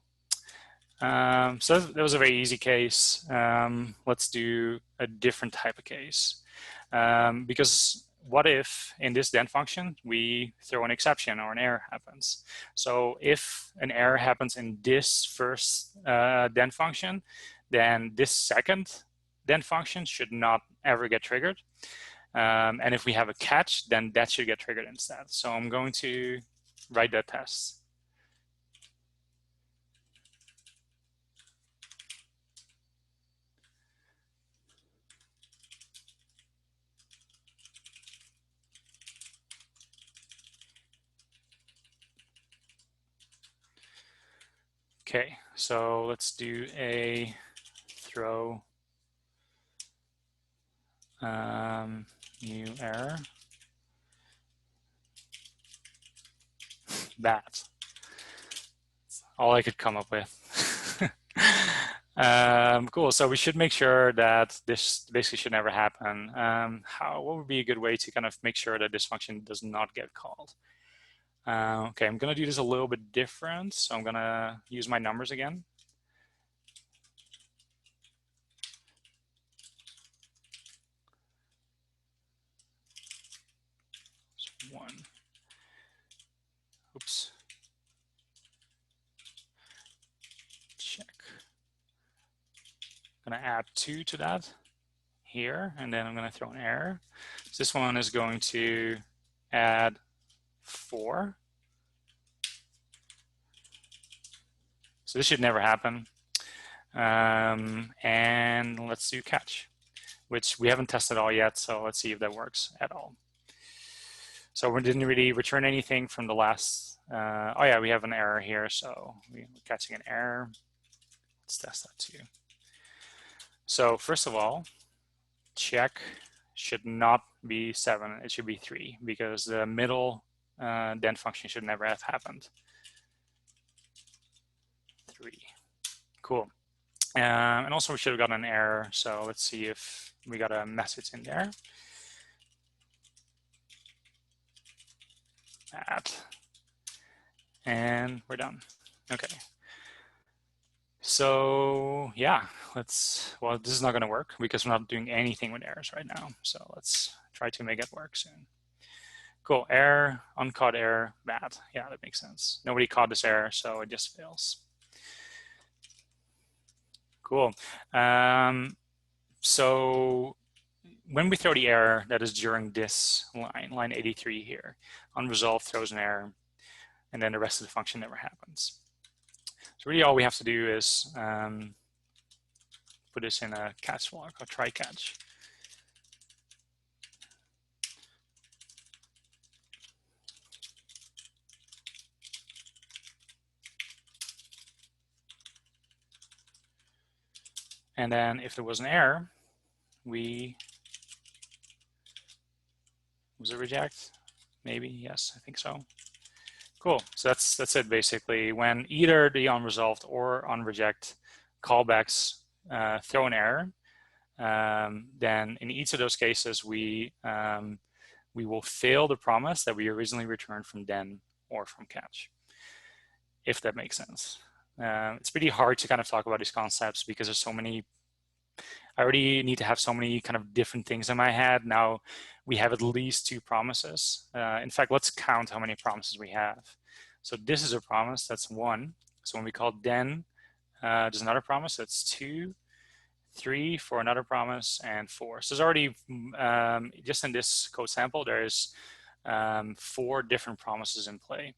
So that was a very easy case. Let's do a different type of case. Because what if in this then function we throw an exception or an error happens? So if an error happens in this first then function, then this second then function should not ever get triggered. And if we have a catch, then that should get triggered instead. So I'm going to write that test. Okay, so let's do a throw new error. That. That's all I could come up with. Cool, so we should make sure that this basically should never happen. What would be a good way to kind of make sure that this function does not get called? Okay, I'm gonna do this a little bit different. So I'm gonna use my numbers again. So 1. Oops. Check. I'm gonna add 2 to that here, and then I'm gonna throw an error. So this one is going to add 4. So this should never happen. And let's do catch, which we haven't tested all yet. So let's see if that works at all. So we didn't really return anything from the last. Oh yeah, we have an error here. So we're catching an error. Let's test that too. So first of all, check should not be 7. It should be 3 because the middle then function should never have happened. 3. Cool. And also we should have gotten an error. So let's see if we got a message in there. That. And we're done. Okay. So yeah, well, this is not going to work because we're not doing anything with errors right now. So let's try to make it work soon. Cool, error, uncaught error, bad. Yeah, that makes sense. Nobody caught this error, so it just fails. Cool. So when we throw the error, that is during this line 83 here, unresolved throws an error, and then the rest of the function never happens. So really all we have to do is put this in a catch block, or try catch. And then if there was an error, was it reject? Maybe, yes, I think so. Cool, so that's it basically. When either the unresolved or unreject callbacks throw an error, then in each of those cases, we will fail the promise that we originally returned from den or from catch, if that makes sense. It's pretty hard to kind of talk about these concepts because there's so many. I already need to have so many kind of different things in my head. Now we have at least 2 promises. In fact, let's count how many promises we have. So this is a promise, that's 1. So when we call then, there's another promise, that's 2, 3 for another promise, and 4. So there's already, just in this code sample, there's 4 different promises in play.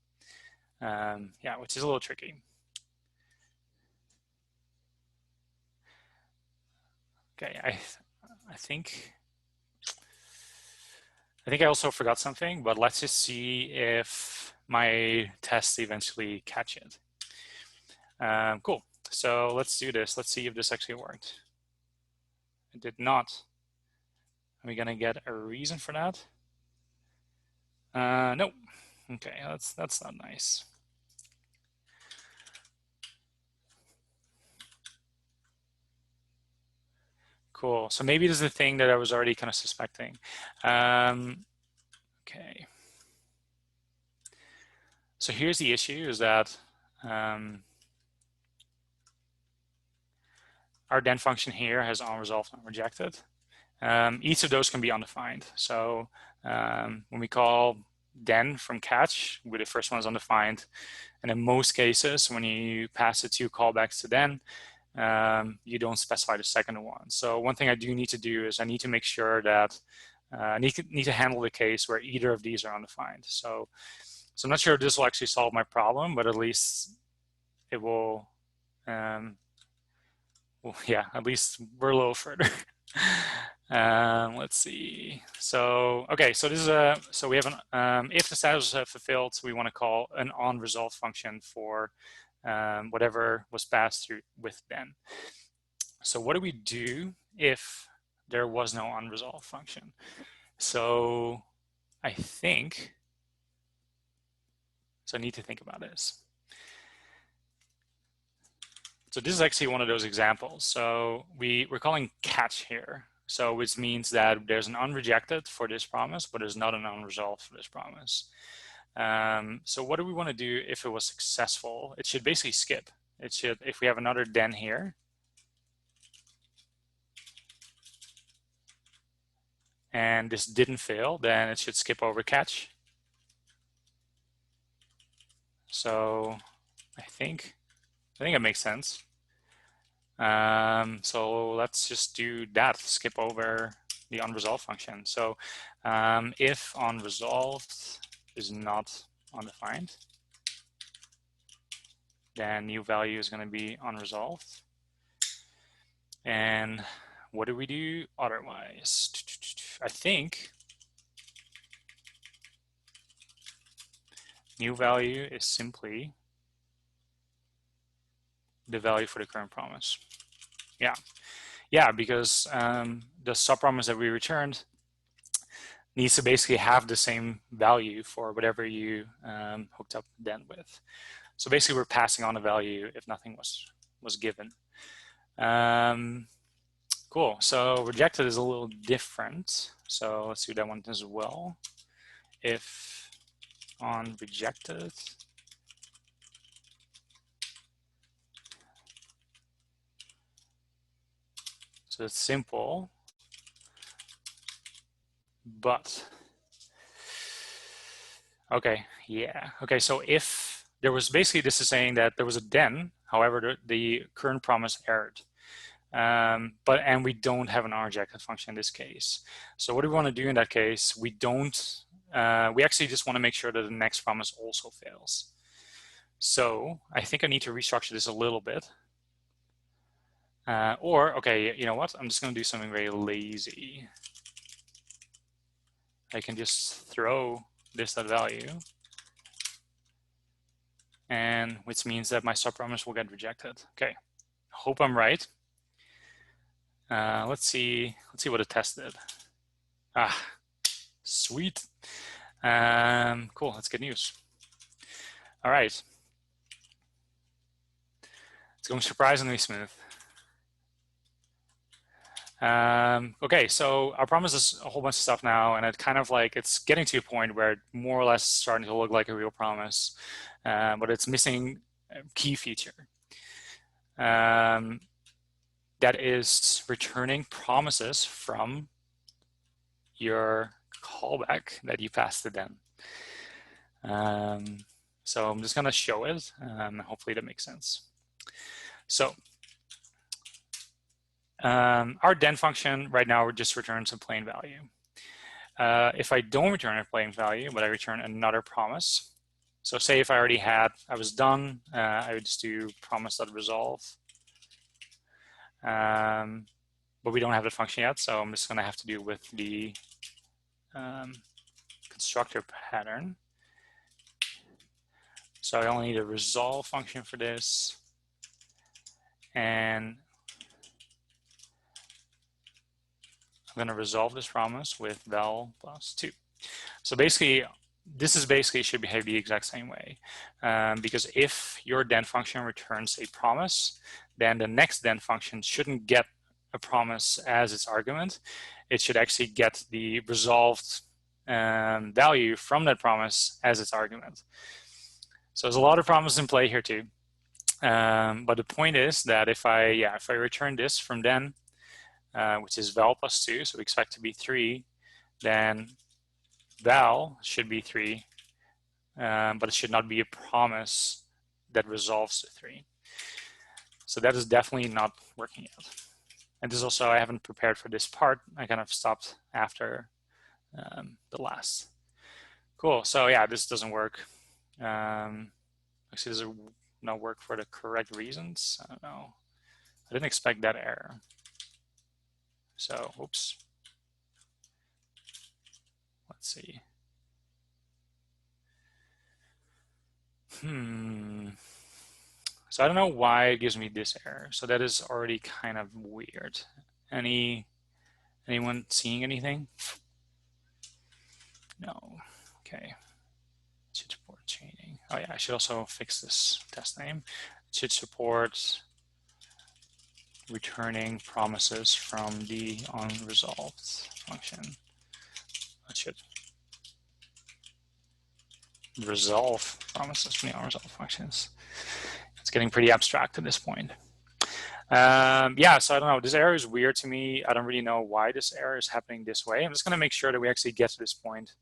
Yeah, which is a little tricky. Okay, I think I also forgot something, but let's just see if my tests eventually catch it. Cool, so let's do this. Let's see if this actually worked. It did not. Are we gonna get a reason for that? Nope. Okay, that's not nice. Cool, so maybe this is the thing that I was already kind of suspecting. Okay. So here's the issue is that our den function here has unresolved and rejected. Each of those can be undefined. So when we call den from catch, where the first one is undefined, and in most cases, when you pass the 2 callbacks to den, you don't specify the second one. So one thing I do need to do is I need to make sure that I need to handle the case where either of these are undefined. So I'm not sure if this will actually solve my problem, but at least it will, well, yeah, at least we're a little further. Let's see. So, okay, so this is so we have an, if the status is fulfilled, we want to call an onResolved function for whatever was passed through with then. So what do we do if there was no unresolved function? So I think, so I need to think about this. So this is actually one of those examples. So we're calling catch here. So which means that there's an unrejected for this promise, but there's not an unresolved for this promise. So what do we want to do if it was successful? It should basically skip. It should, if we have another then here, and this didn't fail, then it should skip over catch. So I think it makes sense. So let's just do that, skip over the unresolved function. So if unresolved is not undefined, then new value is going to be unresolved. And what do we do otherwise? I think new value is simply the value for the current promise. Yeah, because the subpromise that we returned needs to basically have the same value for whatever you hooked up then with. So basically we're passing on a value if nothing was given. Cool. So rejected is a little different. So let's do that one as well. If on rejected, so it's simple, but okay, yeah. Okay, so if there was basically, this is saying that there was a then, however, the current promise errored. And we don't have an unrejected function in this case. So what do we want to do in that case? We actually just want to make sure that the next promise also fails. So I think I need to restructure this a little bit. Okay, you know what? I'm just going to do something very lazy. I can just throw this at value, and which means that my subpromise will get rejected. Okay, hope I'm right. Let's see what it tested. Ah, sweet. Cool, that's good news. All right. It's going surprisingly smooth. Okay, so our promise is a whole bunch of stuff now, and it's getting to a point where it's more or less starting to look like a real promise, but it's missing a key feature. That is returning promises from your callback that you passed to them. So I'm just going to show it, and hopefully that makes sense. So our then function right now just returns a plain value. If I don't return a plain value, but I return another promise, so say if I was done, I would just do promise.resolve. But we don't have the function yet, so I'm just going to have to do with the constructor pattern. So I only need a resolve function for this, and I'm going to resolve this promise with val plus 2. So basically, this should behave the exact same way, because if your then function returns a promise, then the next then function shouldn't get a promise as its argument. It should actually get the resolved value from that promise as its argument. So there's a lot of promises in play here too. But the point is that if I return this from then, which is val plus 2, so we expect to be 3, then val should be 3, but it should not be a promise that resolves to 3. So that is definitely not working yet. And this also, I haven't prepared for this part. I kind of stopped after the last. Cool, so yeah, this doesn't work. Actually, does it not work for the correct reasons? I don't know. I didn't expect that error. So, oops. Let's see. So I don't know why it gives me this error. So that is already kind of weird. Anyone seeing anything? No. Okay. It should support chaining. Oh yeah, I should also fix this test name. It should support returning promises from the unresolved function. That should resolve promises from the unresolved functions. It's getting pretty abstract at this point. Yeah, so I don't know. This error is weird to me. I don't really know why this error is happening this way. I'm just going to make sure that we actually get to this point.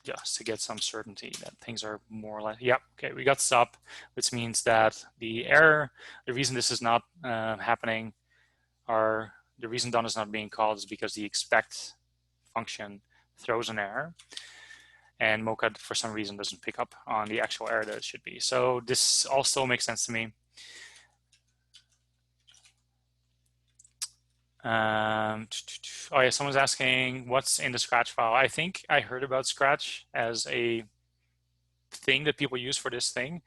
Just to get some certainty that things are more or less, yep, okay, we got stop, which means that the error, the reason this is not happening, or the reason done is not being called is because the expect function throws an error, and Mocha, for some reason, doesn't pick up on the actual error that it should be. So this all still makes sense to me. Oh yeah, someone's asking what's in the Scratch file. I think I heard about Scratch as a thing that people use for this thing.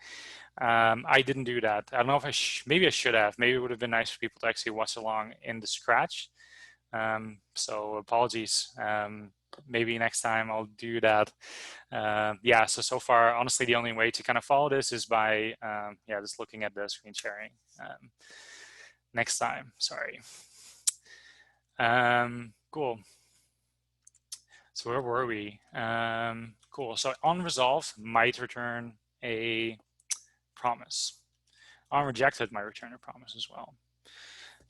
I didn't do that. I don't know if maybe I should have. Maybe it would have been nice for people to actually watch along in the Scratch. So apologies. maybe next time I'll do that. Yeah, so far, honestly, the only way to kind of follow this is by, yeah, just looking at the screen sharing. Next time, sorry. Cool. So where were we? Cool, so onResolved might return a promise. OnRejected might return a promise as well.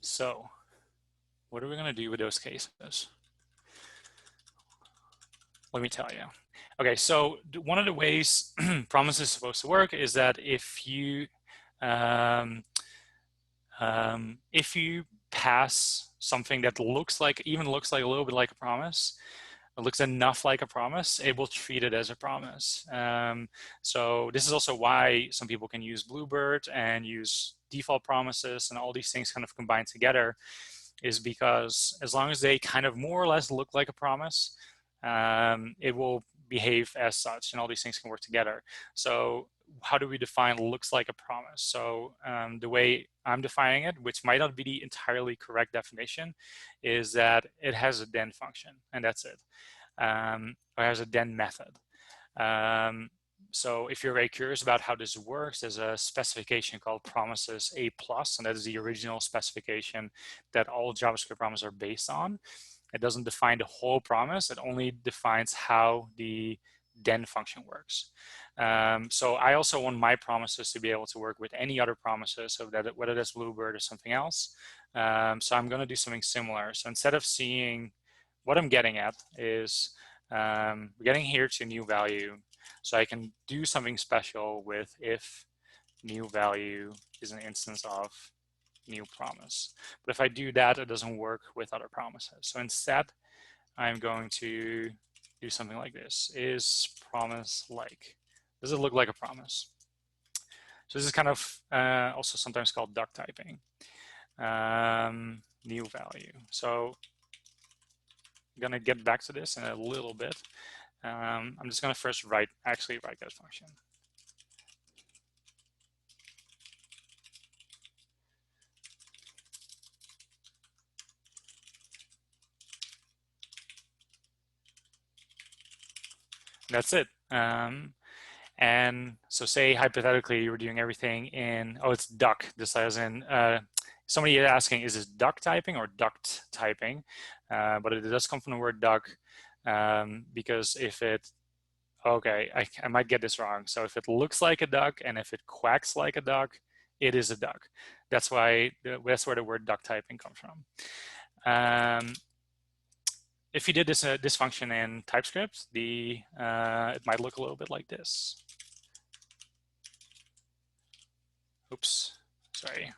So what are we gonna do with those cases? Let me tell you. Okay, so one of the ways promise is supposed to work is that if you pass something that even looks like a little bit like a promise, it looks enough like a promise, it will treat it as a promise. So this is also why some people can use Bluebird and use default promises, and all these things kind of combine together, is because as long as they kind of more or less look like a promise, it will behave as such, and all these things can work together. So how do we define looks like a promise? So the way I'm defining it, which might not be the entirely correct definition, is that it has a then function, and that's it. Or has a then method. So if you're very curious about how this works, there's a specification called promises A+, and that is the original specification that all JavaScript promises are based on. It doesn't define the whole promise, it only defines how the then function works. So I also want my promises to be able to work with any other promises, so that whether that's Bluebird or something else. So I'm going to do something similar. So instead of seeing, what I'm getting at is we're getting here to new value. So I can do something special with if new value is an instance of new promise. But if I do that, it doesn't work with other promises. So instead, I'm going to do something like this. Is promise like? Does it look like a promise? So this is kind of also sometimes called duck typing. New value. So I'm gonna get back to this in a little bit. I'm just gonna first actually write that function. That's it. And so say hypothetically you were doing everything in, oh, it's duck, this as in, somebody is asking, is this duck typing or duct typing? But it does come from the word duck, because if it, okay, I might get this wrong. So if it looks like a duck and if it quacks like a duck, it is a duck. That's why, that's where the word duck typing comes from. If you did this function in TypeScript, it might look a little bit like this. Oops, sorry,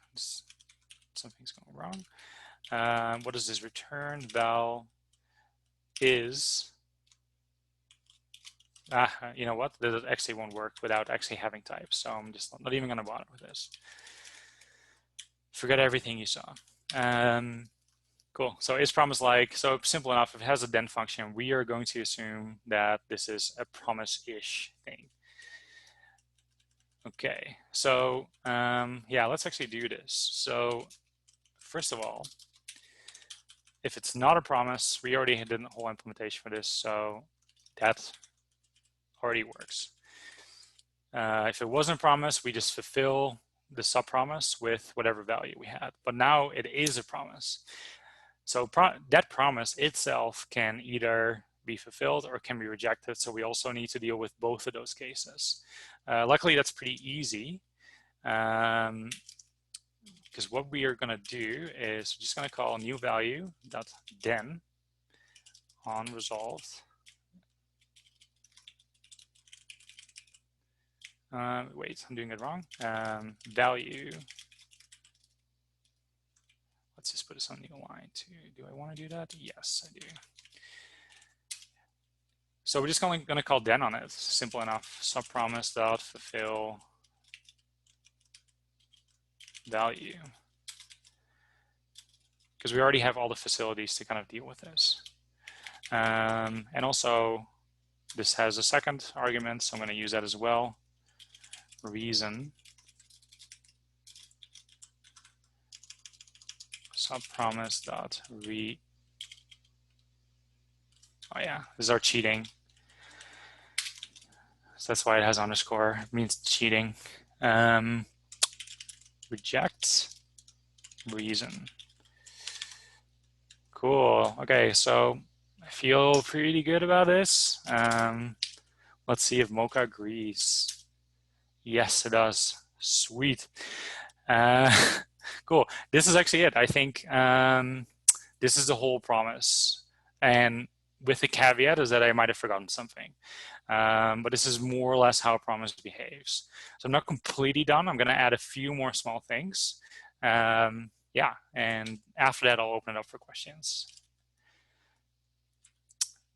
something's going wrong. What does this return? Val is, you know what? That actually won't work without actually having types. So I'm just not even going to bother with this. Forget everything you saw. Cool. So is promise like, so simple enough. If it has a then function, we are going to assume that this is a promise-ish thing. Okay, so yeah, let's actually do this. So first of all, if it's not a promise, we already did a whole implementation for this, so that already works. If it wasn't a promise, we just fulfill the sub-promise with whatever value we had. But now it is a promise. So that promise itself can either be fulfilled or can be rejected. So we also need to deal with both of those cases. Luckily, that's pretty easy. Because what we are going to do is we're just going to call new value dot then on resolved. Wait, I'm doing it wrong. Value. Let's just put this on the line too. Do I want to do that? Yes, I do. So we're just going to call then on it. Simple enough. Subpromise dot fulfill value. Because we already have all the facilities to kind of deal with this. And also, this has a second argument, so I'm going to use that as well. Reason subpromise dot Oh yeah, this is our cheating. So that's why it has underscore. It means cheating. Reject reason. Cool. Okay, so I feel pretty good about this. Let's see if Mocha agrees. Yes, it does. Sweet. Cool. This is actually it. I think this is the whole promise. And with the caveat is that I might have forgotten something. But this is more or less how a promise behaves. So I'm not completely done. I'm going to add a few more small things. Yeah, and after that, I'll open it up for questions.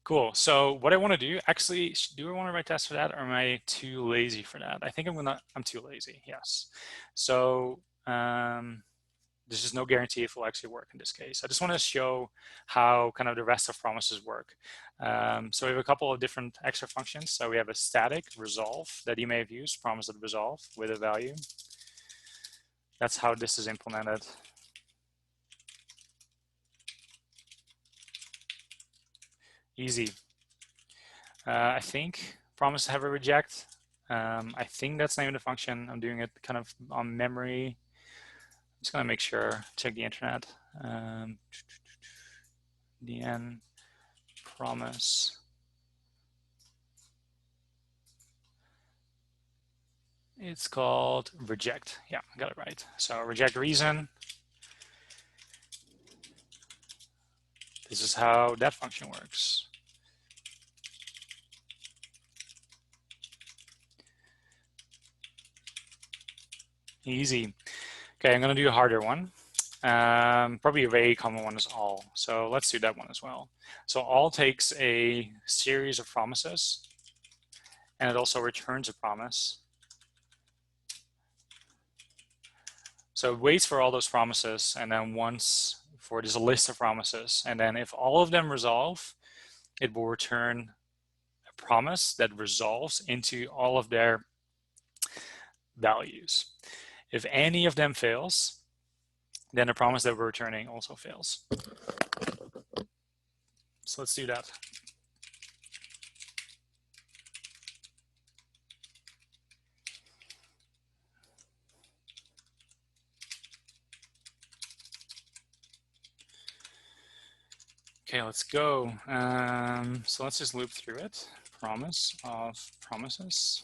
Cool. So what I want to do, actually, do I want to write tests for that, or am I too lazy for that? I think I'm too lazy. Yes. So there's just no guarantee if it will actually work in this case. I just want to show how kind of the rest of promises work. So we have a couple of different extra functions. So we have a static resolve that you may have used, promise.resolve with a value. That's how this is implemented. Easy. I think promise have a reject. I think that's the name of the function. I'm doing it kind of on memory. I'm just gonna make sure, check the internet. DN promise. It's called reject. Yeah, I got it right. So reject reason. This is how that function works. Easy. Okay, I'm gonna do a harder one. Probably a very common one is all. So let's do that one as well. So all takes a series of promises, and it also returns a promise. So it waits for all those promises, and then once for this list of promises, and then if all of them resolve, it will return a promise that resolves into all of their values. If any of them fails, then the promise that we're returning also fails. So let's do that. Okay, let's go. So let's just loop through it. Promise of promises.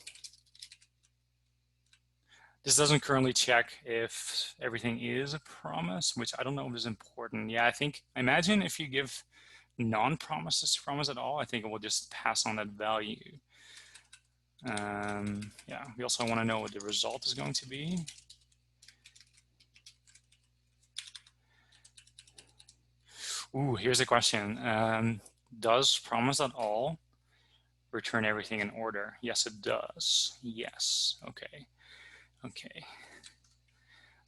This doesn't currently check if everything is a promise, which I don't know if is important. Yeah, I imagine if you give non-promises to promise at all, I think it will just pass on that value. Yeah, we also want to know what the result is going to be. Ooh, here's a question. Does promise at all return everything in order? Yes, it does. Yes. Okay. Okay.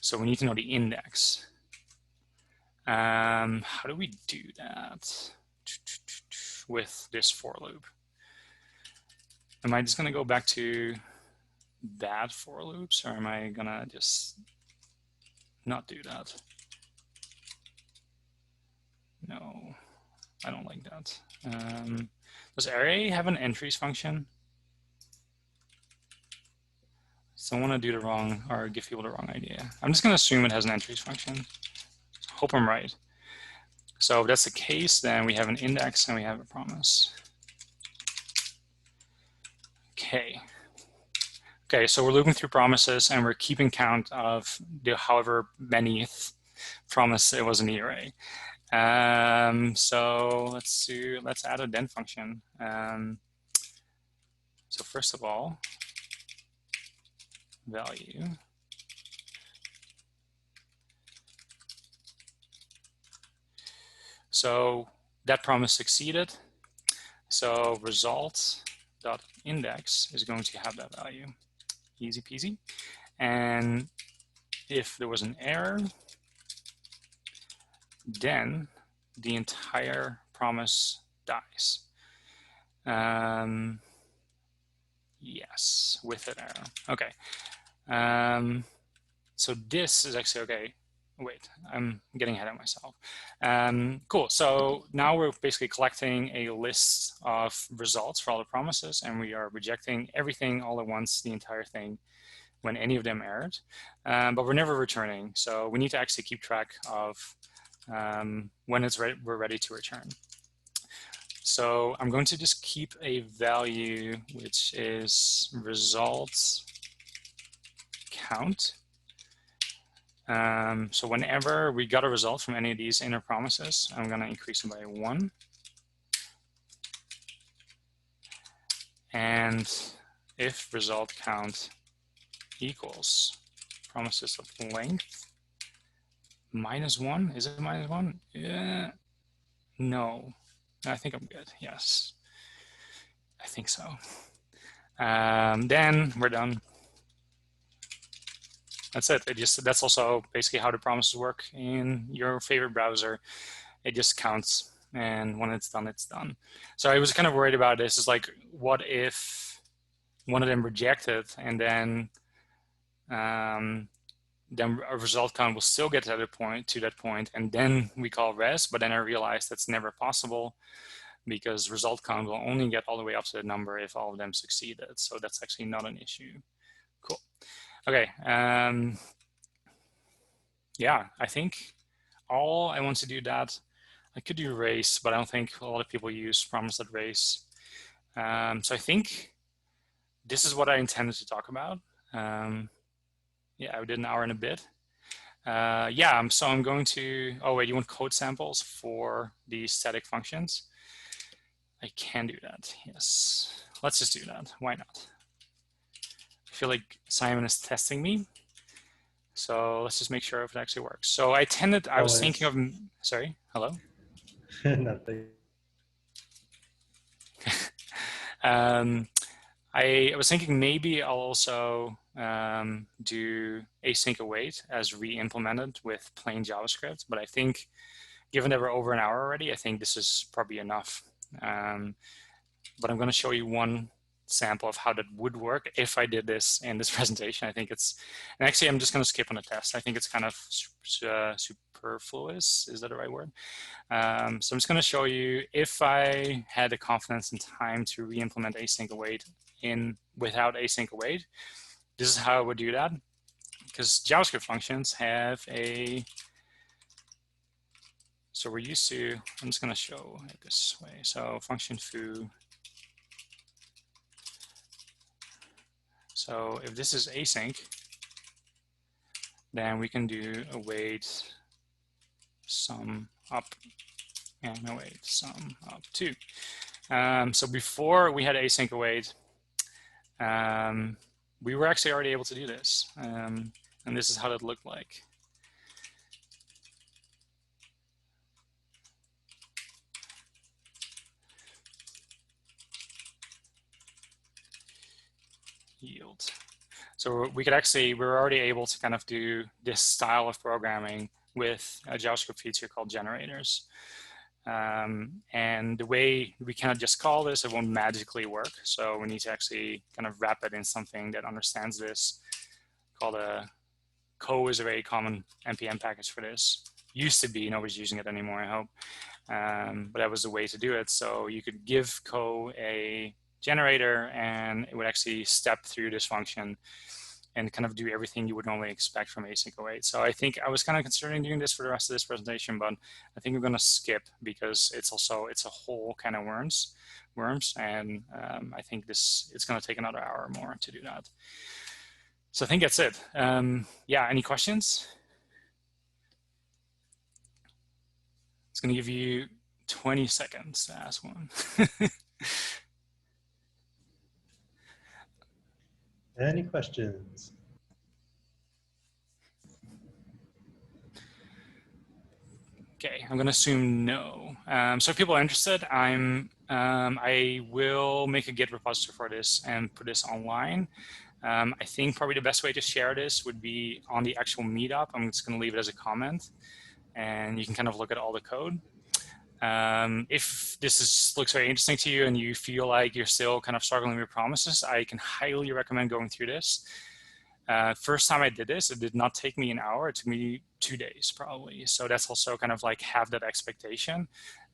So we need to know the index. How do we do that with this for loop? Am I just going to go back to bad for loops, or am I going to just not do that? No, I don't like that. Does array have an entries function? So I want to do the wrong, or give people the wrong idea. I'm just going to assume it has an entries function. Hope I'm right. So if that's the case, then we have an index and we have a promise. Okay. Okay, so we're looping through promises and we're keeping count of the however many promise it was in the array. So let's add a then function. So first of all, value. So that promise succeeded. So result.index is going to have that value. Easy peasy. And if there was an error, then the entire promise dies. Yes, with an error. Okay. So this is actually okay. wait, I'm getting ahead of myself. Cool. So now we're basically collecting a list of results for all the promises, and we are rejecting everything all at once, the entire thing, when any of them erred. But we're never returning. So we need to actually keep track of when it's ready, we're ready to return. So I'm going to just keep a value, which is results count. So whenever we got a result from any of these inner promises, I'm going to increase it by 1. And if result count equals promises of length -1, is it -1? Yeah. No, I think I'm good. Yes, I think so. Then we're done. That's it. That's also basically how the promises work in your favorite browser. It just counts, and when it's done, it's done. So I was kind of worried about this. Is like, what if one of them rejected, and then a result count will still get to that point, and then we call res. But then I realized that's never possible, because result count will only get all the way up to the number if all of them succeeded. So that's actually not an issue. Cool. Okay. Yeah, I think all I want to do that. I could do race, but I don't think a lot of people use promise.race. So I think this is what I intended to talk about. Yeah, I did an hour and a bit. Yeah, so I'm going to, oh wait, you want code samples for the static functions? I can do that, yes. Let's just do that, why not? I feel like Simon is testing me. So let's just make sure if it actually works. So I was thinking of, sorry, hello? Nothing. I was thinking maybe I'll also do async await as re-implemented with plain JavaScript, but I think given that we're over an hour already, I think this is probably enough. But I'm going to show you one sample of how that would work if I did this in this presentation. I think it's, and actually I'm just going to skip on the test. I think it's kind of superfluous. Is that the right word? So I'm just going to show you if I had the confidence and time to re-implement async await without async await. This is how I would do that, because JavaScript functions have a, so we're used to, I'm just going to show it this way. So function foo. So if this is async, then we can do await sum up and await sum up too. So before we had async await, we were actually already able to do this. And this is how that looked like. Yield. So we could actually, we're already able to kind of do this style of programming with a JavaScript feature called generators. And the way we cannot just call this, it won't magically work. So we need to actually kind of wrap it in something that understands this, called a co is a very common NPM package for this. Used to be, nobody's using it anymore, I hope. But that was the way to do it. So you could give co a generator and it would actually step through this function and kind of do everything you would normally expect from async await. So I think I was kind of considering doing this for the rest of this presentation, but I think we're going to skip because it's a whole kind of worms, and I think it's going to take another hour or more to do that. So I think that's it. Yeah, any questions? It's going to give you 20 seconds to ask one. Any questions? Okay, I'm going to assume no. So if people are interested, I will make a Git repository for this and put this online. I think probably the best way to share this would be on the actual meetup. I'm just going to leave it as a comment, and you can kind of look at all the code. If this looks very interesting to you and you feel like you're still kind of struggling with promises, I can highly recommend going through this. First time I did this, it did not take me an hour. It took me 2 days probably. So that's also kind of like have that expectation.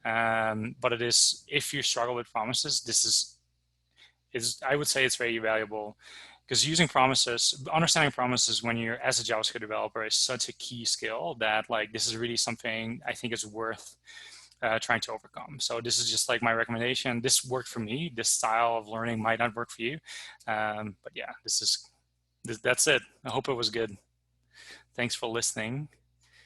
But it is, if you struggle with promises, this is I would say it's very valuable, because using promises, understanding promises when you're as a JavaScript developer is such a key skill that like this is really something I think is worth trying to overcome. So this is just like my recommendation. This worked for me. This style of learning might not work for you. But yeah, that's it. I hope it was good. Thanks for listening.